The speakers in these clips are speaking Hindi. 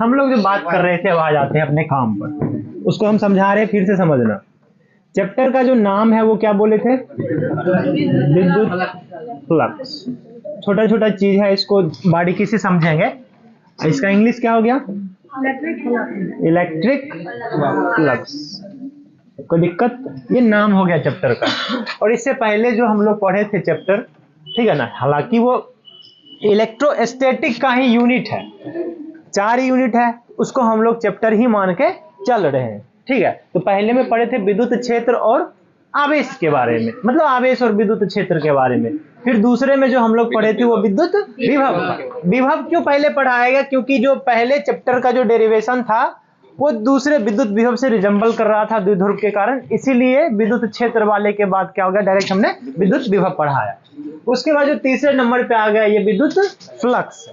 हम लोग जो बात कर रहे थे अब आ जाते हैं अपने काम पर, उसको हम समझा रहे हैं, फिर से समझना। चैप्टर का जो नाम है वो क्या बोले थे? विद्युत फ्लक्स। छोटा छोटा चीज है, इसको बारीकी से समझेंगे। इसका इंग्लिश क्या हो गया? Electric flux. कोई दिक्कत? ये नाम हो गया चैप्टर का। और इससे पहले जो हम लोग पढ़े थे चैप्टर, ठीक है ना, हालांकि वो इलेक्ट्रोस्टैटिक का ही यूनिट है, 4 यूनिट है, उसको हम लोग चैप्टर ही मान के चल रहे हैं, ठीक है। तो पहले में पढ़े थे विद्युत क्षेत्र और आवेश के बारे में, मतलब आवेश और विद्युत क्षेत्र के बारे में। फिर दूसरे में जो हम लोग पढ़े थे वो विद्युत विभव। विभव क्यों पहले पढ़ाया गया? क्योंकि जो पहले चैप्टर का जो डेरिवेशन था वो दूसरे विद्युत विभव से रिजम्बल कर रहा था द्विध्रुव के कारण, इसीलिए विद्युत क्षेत्र वाले के बाद क्या हो गया, डायरेक्ट हमने विद्युत विभव पढ़ाया। उसके बाद जो तीसरे नंबर पे आ गया ये विद्युत फ्लक्स।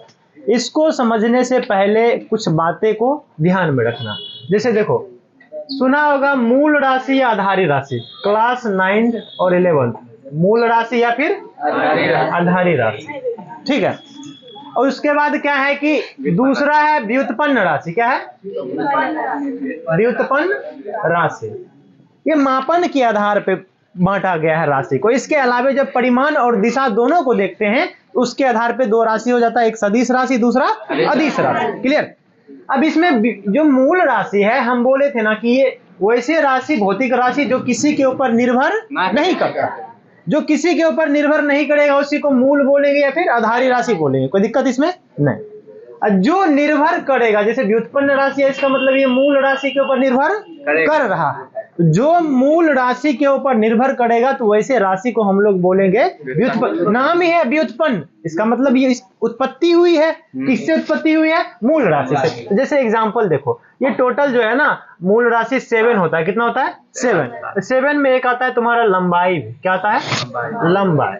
इसको समझने से पहले कुछ बातें को ध्यान में रखना। जैसे देखो, सुना होगा मूल राशि या आधारी राशि, क्लास 9 और 11, मूल राशि या फिर आधारी राशि, ठीक है। और उसके बाद क्या है कि दूसरा है व्युत्पन्न राशि। क्या है? व्युत्पन्न राशि। ये मापन के आधार पे बांटा गया है राशि को। इसके अलावा जब परिमाण और दिशा दोनों को देखते हैं उसके आधार पे 2 राशि हो जाता है, एक सदिश राशि, दूसरा अदिश राशि। क्लियर? अब इसमें जो मूल राशि है, हम बोले थे ना कि ये वैसे राशि, भौतिक राशि जो किसी के ऊपर निर्भर नहीं करता, जो किसी के ऊपर निर्भर नहीं करेगा उसी को मूल बोलेंगे या फिर आधारी राशि बोलेंगे। कोई दिक्कत इसमें नहीं। जो निर्भर करेगा, जैसे व्युत्पन्न राशि है, इसका मतलब ये मूल राशि के ऊपर निर्भर कर रहा है। जो मूल राशि के ऊपर निर्भर करेगा तो वैसे राशि को हम लोग बोलेंगे व्युत्पन्न। नाम ही है व्युत्पन्न, इसका मतलब ये उत्पत्ति हुई है। किससे उत्पत्ति हुई है? मूल राशि से। जैसे एग्जांपल देखो, ये टोटल जो है ना, मूल राशि 7 होता है। कितना होता है? 7। 7 में एक आता है तुम्हारा लंबाई। क्या आता है? लंबाई।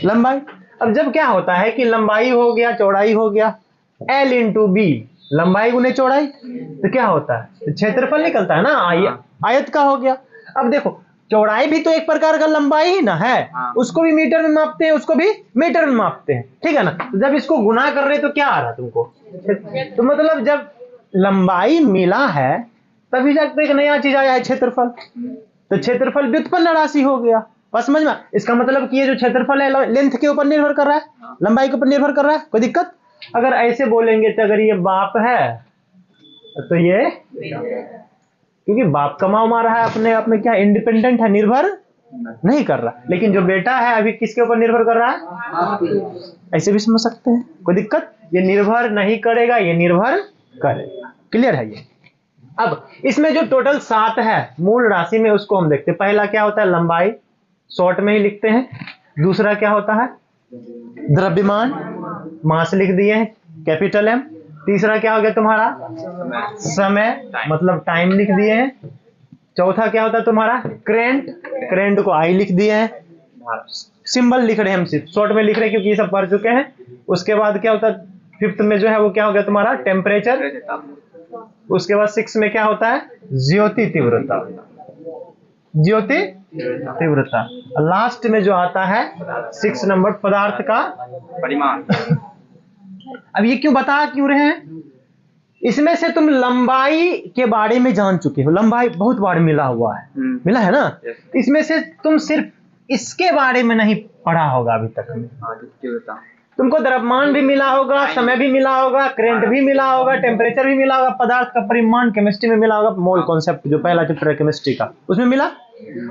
लंबाई। अब जब क्या होता है कि लंबाई हो गया, चौड़ाई हो गया, L इंटू बी, लंबाई गुने चौड़ाई, तो क्या होता है? तो क्षेत्रफल निकलता है ना, आयत का हो गया। अब देखो, चौड़ाई भी तो एक प्रकार का लंबाई ही ना है, उसको भी मीटर में मापते हैं, उसको भी मीटर में मापते हैं, ठीक है ना। तो जब इसको गुना कर रहे तो क्या आ रहा तुमको? तो मतलब जब लंबाई मिला है तभी जाकर एक नया चीज आया है, क्षेत्रफल। तो क्षेत्रफल व्युत्पन्न राशि हो गया। बस समझ में? इसका मतलब कि ये जो क्षेत्रफल है लेंथ के ऊपर निर्भर कर रहा है, लंबाई के ऊपर निर्भर कर रहा है। कोई दिक्कत? अगर ऐसे बोलेंगे तो अगर ये बाप है तो ये, क्योंकि बाप कमा उमा रहा है अपने आप में, क्या इंडिपेंडेंट है, निर्भर नहीं कर रहा। लेकिन जो बेटा है अभी किसके ऊपर निर्भर कर रहा है? ऐसे भी समझ सकते हैं, कोई दिक्कत? ये निर्भर नहीं करेगा, ये निर्भर करेगा। क्लियर है ये? अब इसमें जो टोटल 7 है मूल राशि में, उसको हम देखते हैं। पहला क्या होता है? लंबाई, शॉर्ट में ही लिखते हैं। दूसरा क्या होता है? द्रव्यमान, मास लिख दिए हैं, कैपिटल M। तीसरा क्या हो गया तुम्हारा? समय, मतलब टाइम लिख दिए हैं। चौथा क्या होता है तुम्हारा? करेंट, करेंट को I लिख दिए हैं। सिंबल लिख रहे हैं हम, सिर्फ शॉर्ट में लिख रहे हैं क्योंकि ये सब पढ़ चुके हैं। उसके बाद क्या होता है? 5th में जो है वो क्या हो गया तुम्हारा? टेम्परेचर। उसके बाद 6 में क्या होता है? ज्योति तीव्रता। ज्योति तीव्रता। लास्ट में जो आता है 6 नंबर, पदार्थ का परिमाण। अब ये क्यों बता क्यों रहे हैं? इसमें से तुम लंबाई के बारे में जान चुके हो, लंबाई बहुत बार मिला हुआ है, मिला है ना। इसमें से तुम सिर्फ इसके बारे में नहीं पढ़ा होगा अभी तक में। तुमको द्रव्यमान भी मिला होगा, समय भी मिला होगा, करंट भी मिला होगा, टेम्परेचर भी मिला होगा, पदार्थ का परिमाण केमिस्ट्री में मिला होगा, मोल कॉन्सेप्ट जो पहला चैप्टर है केमिस्ट्री का, उसमें मिला।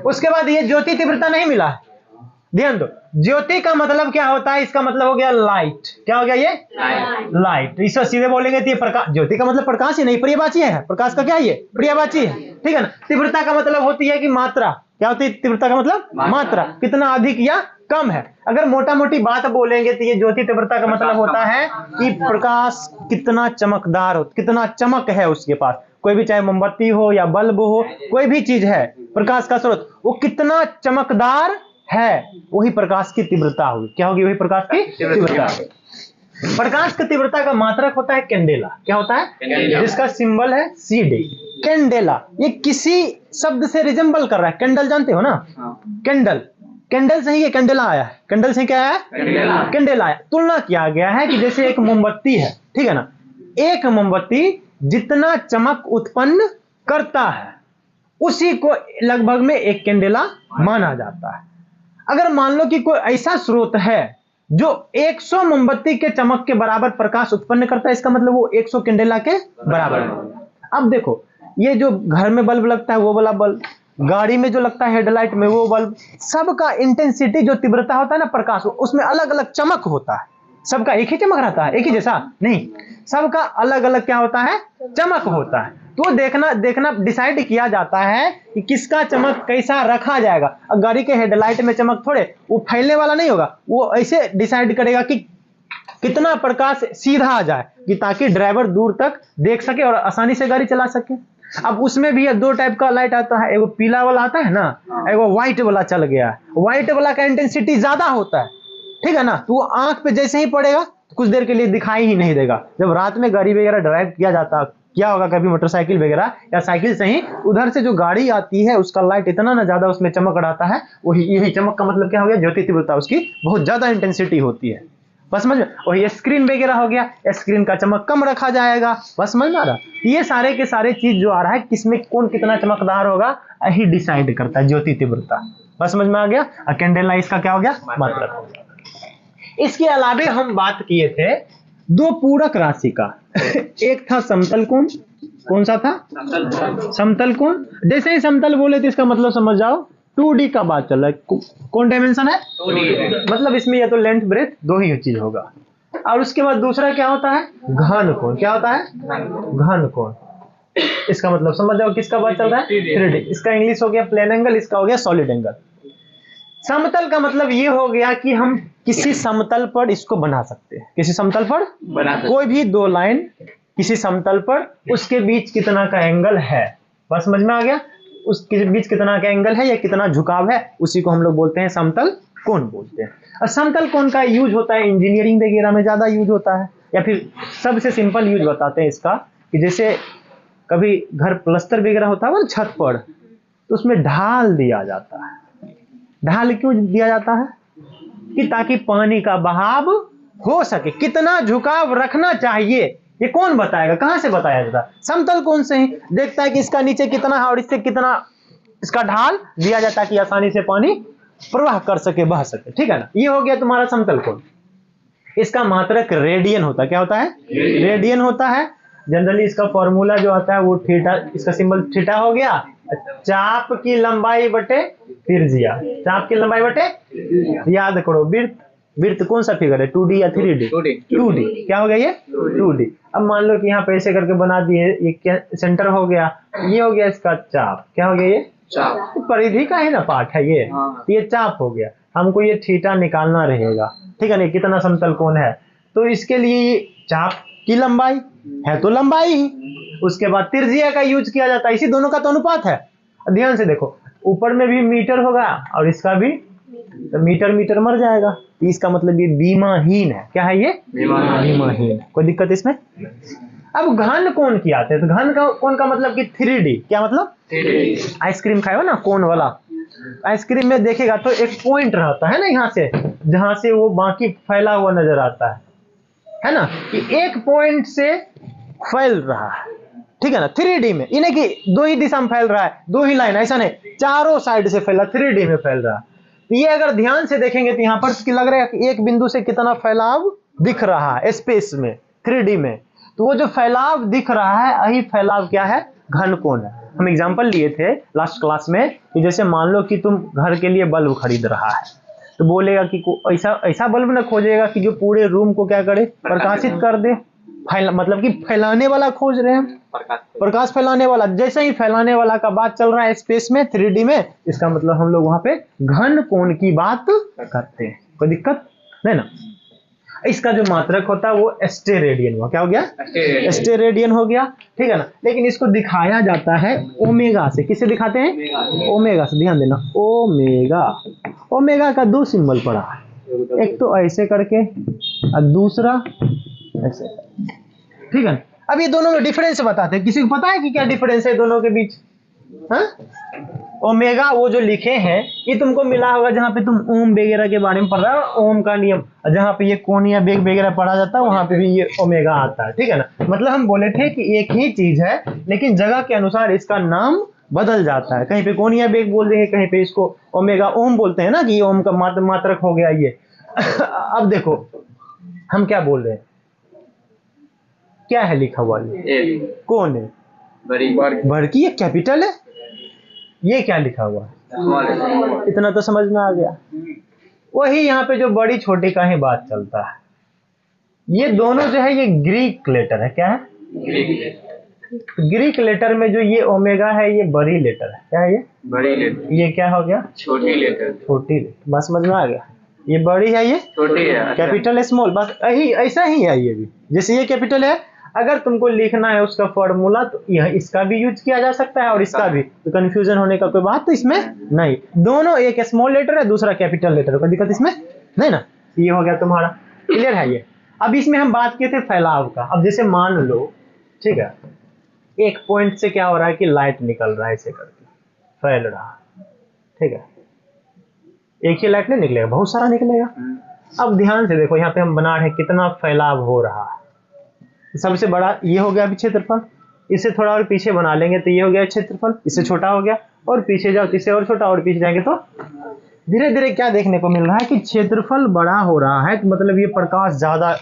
उसके बाद ये ज्योति तीव्रता नहीं मिला है। ध्यान दो, ज्योति का मतलब क्या होता है? इसका मतलब हो गया लाइट। क्या हो गया ये? लाइट। इसे सीधे बोलेंगे तो ये प्रकाश। ज्योति का मतलब प्रकाश ही नहीं, पर्यायवाची है। प्रकाश का क्या है? ये पर्यायवाची है, ठीक है ना। तीव्रता का मतलब होती है कि मात्रा। क्या होती है तीव्रता का मतलब? मात्रा, कितना अधिक या कम है। अगर मोटा मोटी बात बोलेंगे तो ये ज्योति तीव्रता का मतलब होता है कि प्रकाश कितना चमकदार हो, कितना चमक है उसके पास। कोई भी, चाहे मोमबत्ती हो या बल्ब हो, कोई भी चीज है, प्रकाश का स्रोत, वो कितना चमकदार है, वही प्रकाश की तीव्रता होगी। क्या होगी? वही प्रकाश की तीव्रता। प्रकाश की तीव्रता का मात्रक होता है कैंडेला। क्या होता है? जिसका सिंबल है CD। कैंडेला ये किसी शब्द से रिजेंबल कर रहा है। कैंडल जानते हो ना? कैंडल, कैंडल से ही ये कैंडेला आया है, कैंडल से क्या है, कैंडेला आया। तुलना किया गया है कि जैसे एक मोमबत्ती है, ठीक है ना, एक मोमबत्ती जितना चमक उत्पन्न करता है उसी को लगभग में एक कैंडेला माना जाता है। अगर मान लो कि कोई ऐसा स्रोत है जो 100 मोमबत्ती के चमक के बराबर प्रकाश उत्पन्न करता है, इसका मतलब वो 100 कैंडेला के बराबर है। अब देखो, ये जो घर में बल्ब लगता है वो वाला बल्ब, गाड़ी में जो लगता है हेडलाइट में वो बल्ब, सबका इंटेंसिटी जो तीव्रता होता है ना प्रकाश, उसमें अलग अलग चमक होता है। सबका एक ही चमक रहता है, एक ही जैसा नहीं, सबका अलग अलग क्या होता है, चमक होता है। तो देखना डिसाइड किया जाता है कि किसका चमक कैसा रखा जाएगा। अब गाड़ी के हेडलाइट में चमक थोड़े वो फैलने वाला नहीं होगा, वो ऐसे डिसाइड करेगा कि कितना प्रकाश सीधा आ जाए कि ताकि ड्राइवर दूर तक देख सके और आसानी से गाड़ी चला सके। अब उसमें भी 2 टाइप का लाइट आता है, एगो पीला वाला आता है ना, एगो व्हाइट वाला चल गया है। व्हाइट वाला का इंटेंसिटी ज्यादा होता है, ठीक है ना, तो वो आंख पे जैसे ही पड़ेगा तो कुछ देर के लिए दिखाई ही नहीं देगा। जब रात में गाड़ी वगैरह ड्राइव किया होगा कभी मोटरसाइकिल वगैरह या साइकिल से ही, उधर से जो गाड़ी आती है उसका लाइट इतना ना ज्यादा उसमें चमक रहता है, वही यही चमक का मतलब क्या हो गया, ज्योति तीव्रता उसकी बहुत ज्यादा इंटेंसिटी होती है। बस समझ में, और ये स्क्रीन वगैरह हो गया, स्क्रीन का चमक कम रखा जाएगा। बस समझ में आ रहा, ये सारे के सारे चीज जो आ रहा है किसमें कौन कितना चमकदार होगा यही डिसाइड करता है ज्योति तीव्रता। बस समझ में आ गया। कैंडेला इसका क्या हो गया, मात्रक। इसके अलावे हम बात किए थे 2 पूरक राशि का एक था समतल कोण, कौन सा था, समतल कोण। जैसे ही समतल बोले तो इसका मतलब समझ जाओ 2D का बात चल रहा है। कौन डायमेंशन है, 2D। मतलब इसमें या तो लेंथ ब्रेथ 2 ही चीज होगा। और उसके बाद दूसरा क्या होता है, घन कोण। क्या होता है, घन कोण। इसका मतलब समझ जाओ किसका बात चल रहा है, 3D। इसका इंग्लिश हो गया प्लेन एंगल, इसका हो गया सॉलिड एंगल। समतल का मतलब ये हो गया कि हम किसी समतल पर इसको बना सकते हैं, किसी समतल पर कोई भी 2 लाइन किसी समतल पर, उसके बीच कितना का एंगल है। बस समझ में आ गया, उसके बीच कितना का एंगल है या कितना झुकाव है, उसी को हम लोग बोलते हैं समतल कोण बोलते हैं। और समतल कोण का यूज होता है इंजीनियरिंग वगैरह में ज्यादा यूज होता है, या फिर सबसे सिंपल यूज बताते हैं इसका कि जैसे कभी घर प्लास्टर वगैरह होता है ना छत पर, तो उसमें ढाल दिया जाता है। ढाल क्यों दिया जाता है, कि ताकि पानी का बहाव हो सके। कितना झुकाव रखना चाहिए ये कौन बताएगा, कहां से बताया जाता है, समतल कोण से ही। देखता है कि इसका नीचे कितना है और इससे कितना इसका ढाल दिया जाता है कि आसानी से पानी प्रवाह कर सके, बह सके, ठीक है ना। ये हो गया तुम्हारा समतल कोण। इसका मात्रक रेडियन होता है। क्या होता है, रेडियन होता है। जनरली इसका फॉर्मूला जो आता है वो थीटा, इसका सिंबल थीटा हो गया। चाप की लंबाई बटे त्रिज्या, चाप की लंबाई बटे, याद करो वृत्त कौन सा फिगर है, 2D या 3D, 2D। क्या हो गया ये, 2D। अब मान लो कि यहाँ पे ऐसे करके बना दिए, ये क्या सेंटर हो गया, ये हो गया इसका चाप। क्या हो गया ये चाप, परिधि का है ना पार्ट है ये, ये चाप हो गया। हमको ये थीटा निकालना रहेगा, ठीक है ना, कितना समतल कोण है। तो इसके लिए चाप की लंबाई है तो लंबाई ही, उसके बाद त्रिज्या का यूज किया जाता है, इसी दोनों का तो अनुपात है। ध्यान से देखो, ऊपर में भी मीटर होगा और इसका भी, तो मीटर मीटर मर जाएगा, तो इसका मतलब ये बीमाहीन है। क्या है ये, बीमाहीन। कोई दिक्कत इसमें। अब घन कोण की आते हैं, तो घन कोण का मतलब कि 3D। क्या मतलब, आइसक्रीम खाए हो ना कोण वाला, आइसक्रीम में देखेगा तो एक पॉइंट रहता है ना यहाँ से, जहां से वो बाकी फैला हुआ नजर आता है ना, कि एक पॉइंट से फैल रहा है, ठीक है ना। 3D में ये नहीं कि 2 ही दिशा में फैल रहा है, 2 ही लाइन, ऐसा नहीं, चारों साइड से फैला, 3D में फैल रहा है। ये अगर ध्यान से देखेंगे तो यहाँ पर लग रहा है कि एक बिंदु से कितना फैलाव दिख रहा है स्पेस में, 3D में। तो वो जो फैलाव दिख रहा है, यही फैलाव क्या है, घन कोण है। हम एग्जांपल लिए थे लास्ट क्लास में कि जैसे मान लो कि तुम घर के लिए बल्ब खरीद रहा है, तो बोलेगा कि ऐसा बल्ब ना खोजेगा कि जो पूरे रूम को क्या करे, प्रकाशित कर दे। मतलब कि फैलाने वाला खोज रहे हैं, प्रकाश फैलाने वाला। जैसे ही फैलाने वाला का बात चल रहा है स्पेस में, 3D में, इसका मतलब हम लोग वहां पे घन कोण की बात करते हैं। कोई दिक्कत नहीं ना। इसका जो मात्रक होता है वो स्टेरेडियन हुआ। क्या हो गया, स्टेरेडियन हो गया, ठीक है ना। लेकिन इसको दिखाया जाता है ओमेगा से। किससे दिखाते हैं, ओमेगा से। ध्यान देना, ओमेगा। ओमेगा का 2 सिंबल पड़ा है, एक तो ऐसे करके और दूसरा ऐसे, ठीक है। अब ये दोनों में डिफरेंस बताते हैं। किसी को पता है कि क्या डिफरेंस है दोनों के बीच, हाँ? ओमेगा वो जो लिखे हैं ये तुमको मिला होगा जहाँ पे तुम ओम वगैरह के बारे में पढ़ रहे हो, ओम का नियम, जहाँ पे ये कोण या वेग वगैरह पढ़ा जाता है वहाँ पे भी ये ओमेगा आता है, ठीक है ना। मतलब हम बोले थे कि एक ही चीज है लेकिन जगह के अनुसार इसका नाम बदल जाता है, कहीं पे कोण या वेग बोल देंगे, कहीं पे इसको ओमेगा ओम बोलते हैं ना कि ओम का मात्रक हो गया ये। अब देखो हम क्या बोल रहे हैं, क्या है लिखा हुआ, ये कौन है, बड़की है, कैपिटल है, ये क्या लिखा हुआ है, इतना तो समझ में आ गया। वही यहाँ पे जो बड़ी छोटी का ही बात चलता है, ये दोनों जो है ये ग्रीक लेटर है, क्या है, ग्रीक लेटर में जो ये ओमेगा है ये बड़ी लेटर है, क्या है ये बड़ी लेटर, ये क्या हो गया छोटी लेटर, छोटी लेटर, बस समझ में आ गया, ये बड़ी है ये छोटी है, कैपिटल है स्मॉल, बस यही ऐसा ही है। ये भी जैसे ये कैपिटल है, अगर तुमको लिखना है उसका फॉर्मूला तो यह इसका भी यूज किया जा सकता है और इसका भी, तो कंफ्यूजन होने का कोई बात तो इसमें नहीं, दोनों एक स्मॉल लेटर है दूसरा कैपिटल लेटर, कोई दिक्कत इसमें नहीं ना। ये हो गया तुम्हारा, क्लियर है ये। अब इसमें हम बात किए थे फैलाव का। अब जैसे मान लो, ठीक है, एक पॉइंट से क्या हो रहा है कि लाइट निकल रहा है, ऐसे करके फैल रहा है, ठीक है, एक ही लाइट नहीं निकलेगा, बहुत सारा निकलेगा। अब ध्यान से देखो यहाँ पे हम बना रहे कितना फैलाव हो रहा है। सबसे बड़ा ये हो गया अभी क्षेत्रफल, इससे थोड़ा और पीछे बना लेंगे तो ये हो गया क्षेत्रफल, इससे छोटा हो गया, और पीछे जाओ इससे और छोटा, और पीछे जाएंगे तो धीरे धीरे क्या देखने को मिल रहा है कि क्षेत्रफल बड़ा हो रहा है, मतलब ये प्रकाश ज्यादा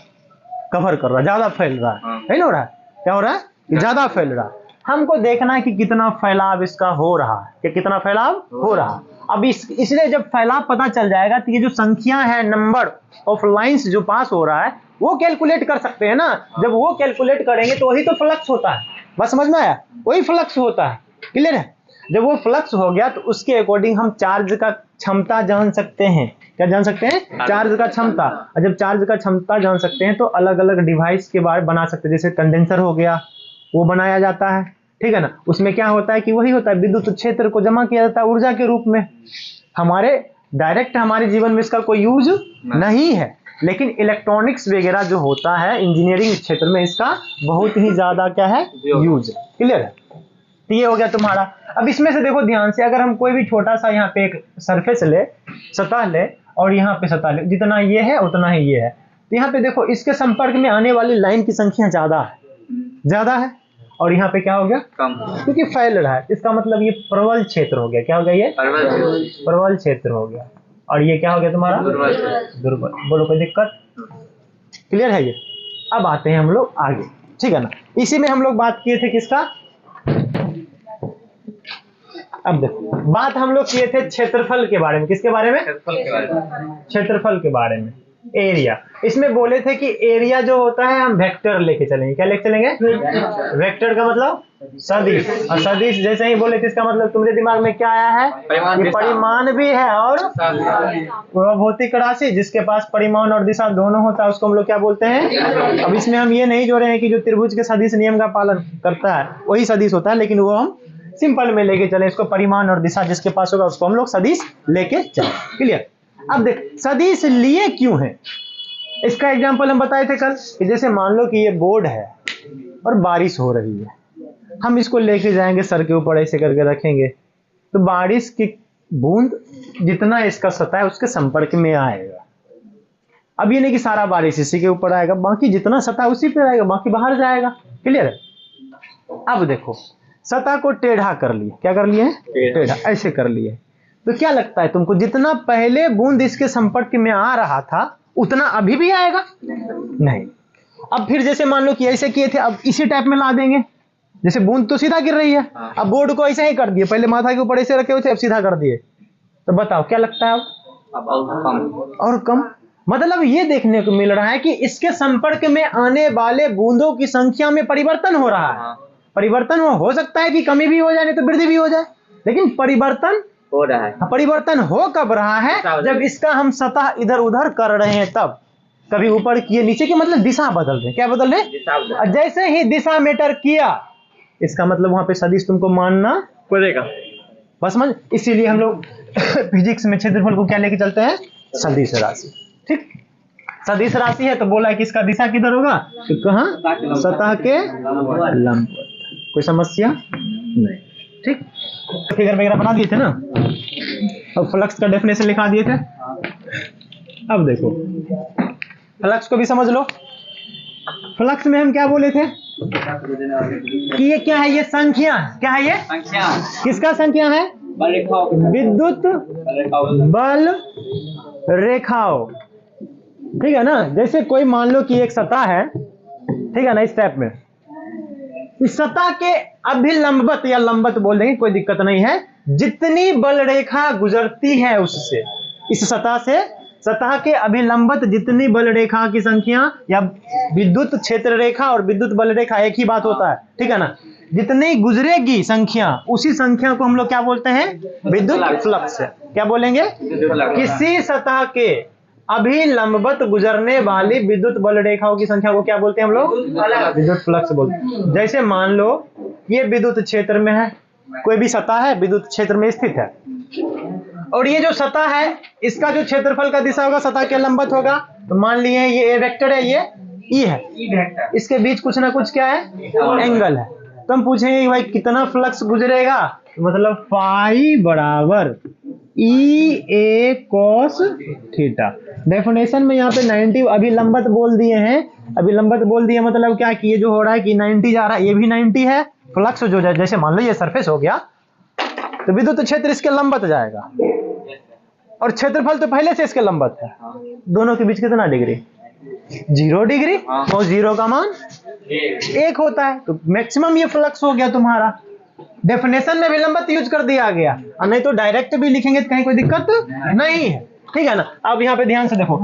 कवर कर रहा है, ज्यादा फैल रहा है ना, हो रहा है, क्या हो रहा है, ज्यादा फैल रहा है। हमको देखना है कि कितना फैलाव इसका हो रहा है, कि कितना फैलाव हो रहा है। अब इसलिए जब फैलाव पता चल जाएगा तो ये जो संख्या है, नंबर ऑफ लाइंस जो पास हो रहा है वो कैलकुलेट कर सकते हैं ना। जब वो कैलकुलेट करेंगे तो वही तो फ्लक्स होता है, बस समझ में आया, वही फ्लक्स होता है, क्लियर है। जब वो फ्लक्स हो गया तो उसके अकॉर्डिंग हम चार्ज का क्षमता जान सकते हैं, क्या जान सकते हैं, चार्ज का क्षमता। और जब चार्ज का क्षमता जान सकते हैं तो अलग अलग डिवाइस के बारे बना सकते हैं, जैसे कंडेंसर हो गया वो बनाया जाता है, ठीक है ना। उसमें क्या होता है कि वही होता है, विद्युत क्षेत्र को जमा किया जाता है ऊर्जा के रूप में। हमारे डायरेक्ट हमारे जीवन में इसका कोई यूज नहीं है, लेकिन इलेक्ट्रॉनिक्स वगैरह जो होता है इंजीनियरिंग क्षेत्र में इसका बहुत ही ज्यादा क्या है, यूज, क्लियर है। तो ये हो गया तुम्हारा। अब इसमें से देखो ध्यान से, अगर हम कोई भी छोटा सा यहाँ पे एक सरफेस ले, सतह ले, और यहाँ पे सतह ले, जितना ये है उतना ही ये है, तो यहाँ पे देखो इसके संपर्क में आने वाली लाइन की संख्या ज्यादा है, और यहाँ पे क्या हो गया कम, क्योंकि फैल रहा है। इसका मतलब ये प्रबल क्षेत्र हो गया, क्या हो गया, ये प्रबल क्षेत्र हो गया, और ये क्या हो गया तुम्हारा दुर्बल। बोलो कोई दिक्कत, क्लियर है ये। अब आते हैं हम लोग आगे, ठीक है ना। इसी में हम लोग बात किए थे किसका, अब देखो बात हम लोग किए थे क्षेत्रफल के बारे में, किसके बारे में, क्षेत्रफल के बारे में, एरिया। इसमें बोले थे कि एरिया जो होता है हम वेक्टर लेके चलेंगे, क्या लेके चलेंगे, वेक्टर का मतलब सदिश, और सदिश जैसे ही बोले थे इसका मतलब तुम्हारे दिमाग में क्या आया है, ये परिमाण भी है और भौतिक राशि, जिसके पास परिमाण और दिशा दोनों होता है उसको हम लोग क्या बोलते हैं। अब इसमें हम ये नहीं जोड़े हैं कि जो त्रिभुज के सदिश नियम का पालन करता है वही सदिश होता है, लेकिन वो हम सिंपल में लेके चले, इसको परिमाण और दिशा जिसके पास होगा उसको हम लोग सदिश लेके चले, क्लियर। अब देख सदिश लिए क्यों है, इसका एग्जांपल हम बताए थे कल कि जैसे मान लो कि ये बोर्ड है और बारिश हो रही है, हम इसको लेके जाएंगे सर के ऊपर ऐसे करके रखेंगे, तो बारिश की बूंद जितना इसका सतह है उसके संपर्क में आएगा। अब ये नहीं कि सारा बारिश इसी के ऊपर आएगा, बाकी जितना सतह उसी पे आएगा, बाकी बाहर जाएगा, क्लियर है। अब देखो सतह को टेढ़ा कर लिए, क्या कर लिए, टेढ़ा ऐसे कर लिए, तो क्या लगता है तुमको जितना पहले बूंद इसके संपर्क में आ रहा था उतना अभी भी आएगा, नहीं। अब फिर जैसे मान लो कि ऐसे किए थे, अब इसी टाइप में ला देंगे, जैसे बूंद तो सीधा गिर रही है, अब बोर्ड को ऐसे ही कर दिए, पहले माथा के ऊपर ऐसे रखे हुए थे अब सीधा कर दिए, तो बताओ क्या लगता है अब और कम। मतलब ये देखने को मिल रहा है कि इसके संपर्क में आने वाले बूंदों की संख्या में परिवर्तन हो रहा है। परिवर्तन हो सकता है कि कमी भी हो जाए नहीं तो वृद्धि भी हो जाए, लेकिन परिवर्तन हो रहा है। परिवर्तन हो कब रहा है, जब इसका हम सतह इधर उधर कर रहे हैं, तब कभी ऊपर किए नीचे की, मतलब दिशा बदल रहे, क्या बदल रहे, जैसे ही दिशा मेटर किया इसका मतलब वहां पे सदिश तुमको मानना पड़ेगा, बस समझ। इसीलिए हम लोग फिजिक्स में क्षेत्रफल को क्या लेके चलते हैं, सदिश राशि, ठीक। सदिश राशि है तो बोला है कि इसका दिशा किधर होगा, तो कहां, सतह के लंबवत। कोई समस्या नहीं, ठीक, फिगर वगैरह बना दिए थे ना, अब फ्लक्स का डेफिनेशन लिखा दिए थे। अब देखो फ्लक्स को भी समझ लो। फ्लक्स में हम क्या बोले थे कि ये क्या है, ये संख्या, क्या है ये संख्या, किसका संख्या है, विद्युत बल रेखाओं, ठीक है ना। जैसे कोई मान लो कि एक सतह है, ठीक है ना, इस टाइप में, इस सतह के अभिलंबवत या लंबवत बोल देंगे, कोई दिक्कत नहीं है, जितनी बल रेखा गुजरती है उससे, इस सतह से, सतह के अभिलंबवत जितनी बल रेखा की संख्या, या विद्युत क्षेत्र रेखा और विद्युत बल रेखा एक ही बात होता है, ठीक है ना, जितनी गुजरेगी संख्या, उसी संख्या को हम लोग क्या बोलते हैं, विद्युत फ्लक्स। क्या बोलेंगे, किसी सतह के अभिलंबवत गुजरने वाली विद्युत बल रेखाओं की संख्या को क्या बोलते हैं हम लोग, विद्युत फ्लक्स बोलते हैं। जैसे मान लो ये विद्युत क्षेत्र में है, कोई भी सतह है विद्युत क्षेत्र में स्थित है, और ये जो सतह है इसका जो क्षेत्रफल का दिशा होगा सतह के लंबवत होगा। तो मान लिए ये ए वेक्टर है, ये ई है, इसके बीच कुछ ना कुछ क्या है, एंगल है। तो हम पूछेंगे कि भाई कितना फ्लक्स गुजरेगा, तो मतलब फाई बराबर ई ए कॉस थीटा। डेफिनेशन में यहाँ पे 90 अभिलंबवत बोल दिए हैं, अभिलंबवत बोल दिए मतलब क्या कि ये जो हो रहा है कि 90 जा रहा है, ये भी 90 है। फ्लक्स जो जाए, जैसे मान लो ये सरफेस हो गया तो विद्युत क्षेत्र इसके लंबवत जाएगा, और क्षेत्रफल तो पहले से इसके लंबवत है। दोनों के बीच कितना डिग्री, 0 डिग्री, और 0 का मान 1 होता है, तो मैक्सिमम ये फ्लक्स हो गया तुम्हारा। डेफिनेशन में विलंबत यूज कर दिया गया, और नहीं तो डायरेक्ट भी लिखेंगे तो कहीं कोई दिक्कत नहीं है, ठीक है ना। अब यहाँ पे ध्यान से देखो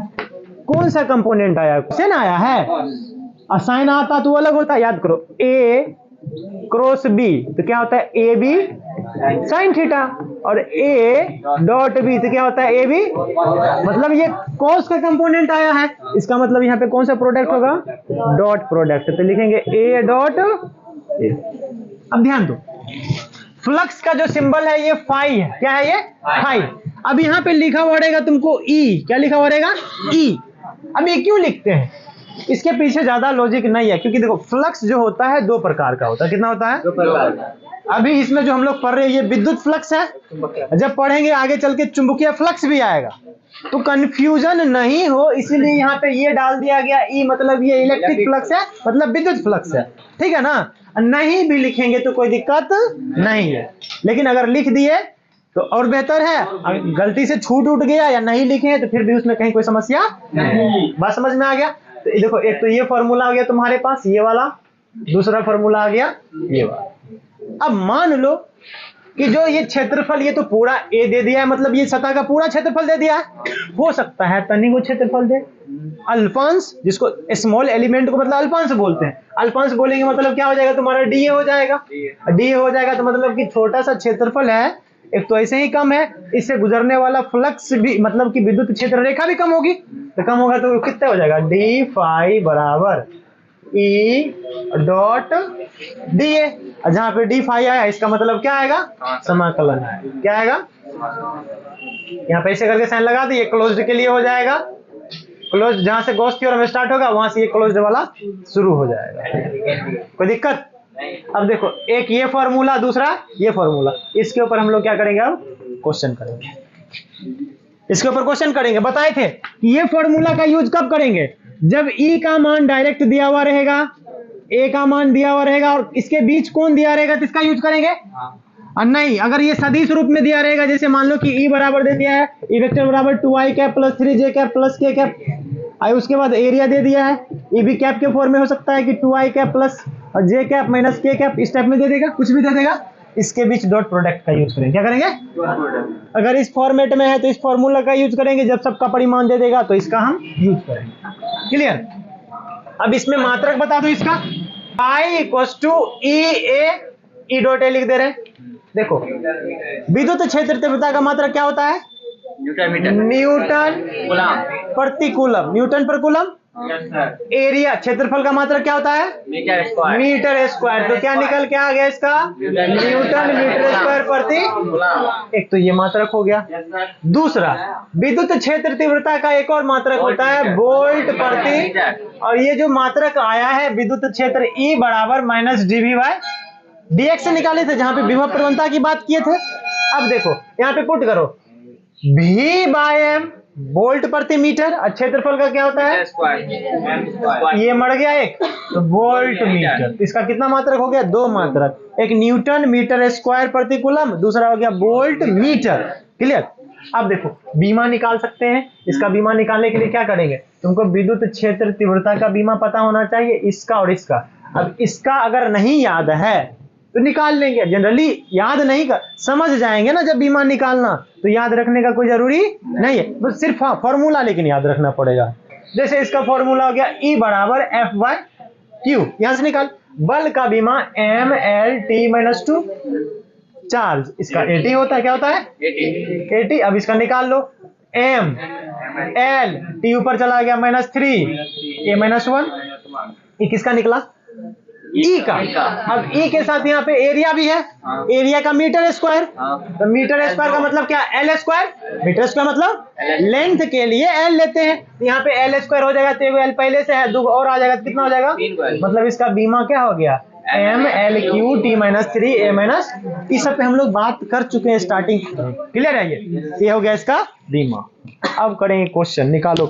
कौन सा कंपोनेंट आया, क्वेश्चन आया है, असाइन आता तो अलग होता है, याद करो, ए क्रॉस बी तो क्या होता है, ए बी साइन थीटा, और ए डॉट बी तो क्या होता है, ए बी, मतलब ये कॉस का कंपोनेंट आया है, इसका मतलब यहाँ पे कौन सा प्रोडक्ट होगा, डॉट प्रोडक्ट, तो लिखेंगे ए डॉट ए। अब ध्यान दो, फ्लक्स का जो सिंबल है ये फाई है, क्या है ये, फाई। अब यहाँ पे लिखा हुआ रहेगा तुमको ई, क्या लिखा हुआ रहेगा, ई। अब ये क्यों लिखते हैं, इसके पीछे ज्यादा लॉजिक नहीं है, क्योंकि देखो फ्लक्स जो होता है 2 प्रकार का होता है, कितना होता है, 2 प्रकार का। अभी इसमें जो हम लोग पढ़ रहे हैं ये विद्युत फ्लक्स है, जब पढ़ेंगे आगे चल के चुंबकीय फ्लक्स भी आएगा, तो कंफ्यूजन नहीं हो इसलिए यहाँ पे ये डाल दिया गया, ई मतलब ये इलेक्ट्रिक फ्लक्स है, मतलब विद्युत फ्लक्स है, ठीक है ना। नहीं भी लिखेंगे तो कोई दिक्कत नहीं है, लेकिन अगर लिख दिए तो और बेहतर है, अगर गलती से छूट उठ गया या नहीं लिखे तो फिर भी उसमें कहीं कोई समस्या नहीं। बात समझ में आ गया। तो देखो एक तो ये फॉर्मूला आ गया तुम्हारे पास, ये वाला, दूसरा फॉर्मूला आ गया ये वाला। अब मान लो कि जो ये क्षेत्रफल, ये तो पूरा ए दे दिया है, मतलब ये सतह का पूरा क्षेत्रफल दे दिया है, हो सकता है तनी को क्षेत्रफल दे, अल्पांश, जिसको स्मॉल एलिमेंट को मतलब अल्पांश बोलते हैं, अल्पांश बोलेंगे मतलब क्या हो जाएगा तुम्हारा, डी हो जाएगा, डी हो जाएगा, तो मतलब कि छोटा सा क्षेत्रफल है, एक तो ऐसे ही कम है, इससे गुजरने वाला फ्लक्स भी, मतलब कि विद्युत क्षेत्र रेखा भी कम होगी, तो कम होगा तो कितना हो जाएगा, डी फाई बराबर ई डॉट डी ए। जहां पे डी फाई आया इसका मतलब क्या आएगा, समाकलन, क्या आएगा, यहाँ पे ऐसे करके साइन लगा दिए, क्लोज्ड के लिए हो जाएगा, क्लोज जहां से गॉस थ्योरम स्टार्ट होगा वहां से ये क्लोज्ड वाला शुरू हो जाएगा, कोई दिक्कत। अब देखो एक ये फॉर्मूला, दूसरा ये फॉर्मूला, इसके ऊपर हम लोग क्या करेंगे, अब क्वेश्चन करेंगे, इसके ऊपर क्वेश्चन करेंगे। बताए थे कि ये फॉर्मूला का यूज कब करेंगे, जब ई का मान डायरेक्ट दिया हुआ रहेगा, ए का मान दिया हुआ रहेगा, और इसके बीच कौन दिया रहेगा तो इसका यूज करेंगे। और नहीं, अगर ये सदिश रूप में दिया रहेगा, जैसे मान लो कि ई बराबर दे दिया है, ई वेक्टर बराबर 2i cap plus 3j cap plus k cap, आई उसके बाद एरिया दे दिया है, ई भी कैप के फॉर्म में हो सकता है कि 2i cap plus j cap minus k cap, इस टाइप में दे देगा, कुछ भी दे देगा, इसके बीच डॉट प्रोडक्ट का यूज करेंगे। क्या करेंगे, अगर इस फॉर्मेट में है तो इस फॉर्मूला का यूज करेंगे, जब सबका परिमाण दे देगा तो इसका हम यूज करेंगे। क्लियर। अब इसमें मात्रक बता दो इसका, I equals to E A, E dot A लिख दे रहे हैं। देखो विद्युत क्षेत्र तीव्रता का मात्रक क्या होता है, न्यूटन प्रति कूलम, न्यूटन पर कूलम। एरिया क्षेत्रफल का मात्रक क्या होता है, मीटर स्क्वायर। तो क्या निकल के आ गया इसका, न्यूटन मीटर स्क्वायर प्रति, एक तो ये मात्रक हो गया। दूसरा विद्युत क्षेत्र तीव्रता का एक और मात्रक होता है वोल्ट प्रति, और ये जो मात्रक आया है विद्युत क्षेत्र E बराबर माइनस dV बाय dx से निकाले थे जहां पे विभव प्रवणता की बात किए थे। अब देखो यहाँ पे पुट करो V/m वोल्ट प्रति मीटर, और क्षेत्रफल का क्या होता है, ये मर गया एक, तो वोल्ट मीटर। इसका कितना मात्रक हो गया, 2 मात्रक, एक न्यूटन मीटर स्क्वायर प्रति कूलम, दूसरा हो गया वोल्ट मीटर। क्लियर। अब देखो बीमा निकाल सकते हैं। इसका बीमा निकालने के लिए क्या करेंगे, तुमको विद्युत क्षेत्र तीव्रता का बीमा पता होना चाहिए, इसका और इसका। अब इसका अगर नहीं याद है तो निकाल लेंगे, जनरली याद नहीं कर, समझ जाएंगे ना जब बीमा निकालना, तो याद रखने का कोई जरूरी नहीं है, बस सिर्फ हाँ फॉर्मूला लेकिन याद रखना पड़ेगा। जैसे इसका फॉर्मूला हो गया E बराबर F/Q, यहां से निकाल। बल का बीमा mL/T-2 चार्ज, इसका 80 होता है, क्या होता है 80। अब इसका निकाल लो, m l t ऊपर चला गया -3 a-1, ये किसका निकला, E का। अब E के साथ यहाँ पे एरिया भी है, एरिया का मीटर स्क्वायर, तो मीटर स्क्वायर का मतलब क्या, L स्क्वायर। मीटर स्क्वायर मतलब लेंथ के लिए L लेते हैं, यहाँ पे L स्क्वायर हो जाएगा, तो एगो L पहले से है, 2 और आ जाएगा, कितना हो जाएगा, मतलब इसका बीमा क्या हो गया, mL/Q/T-3 a-, इस सब पे हम लोग बात कर चुके हैं स्टार्टिंग। क्लियर है, ये हो गया इसका बीमा। अब करेंगे क्वेश्चन, निकालो।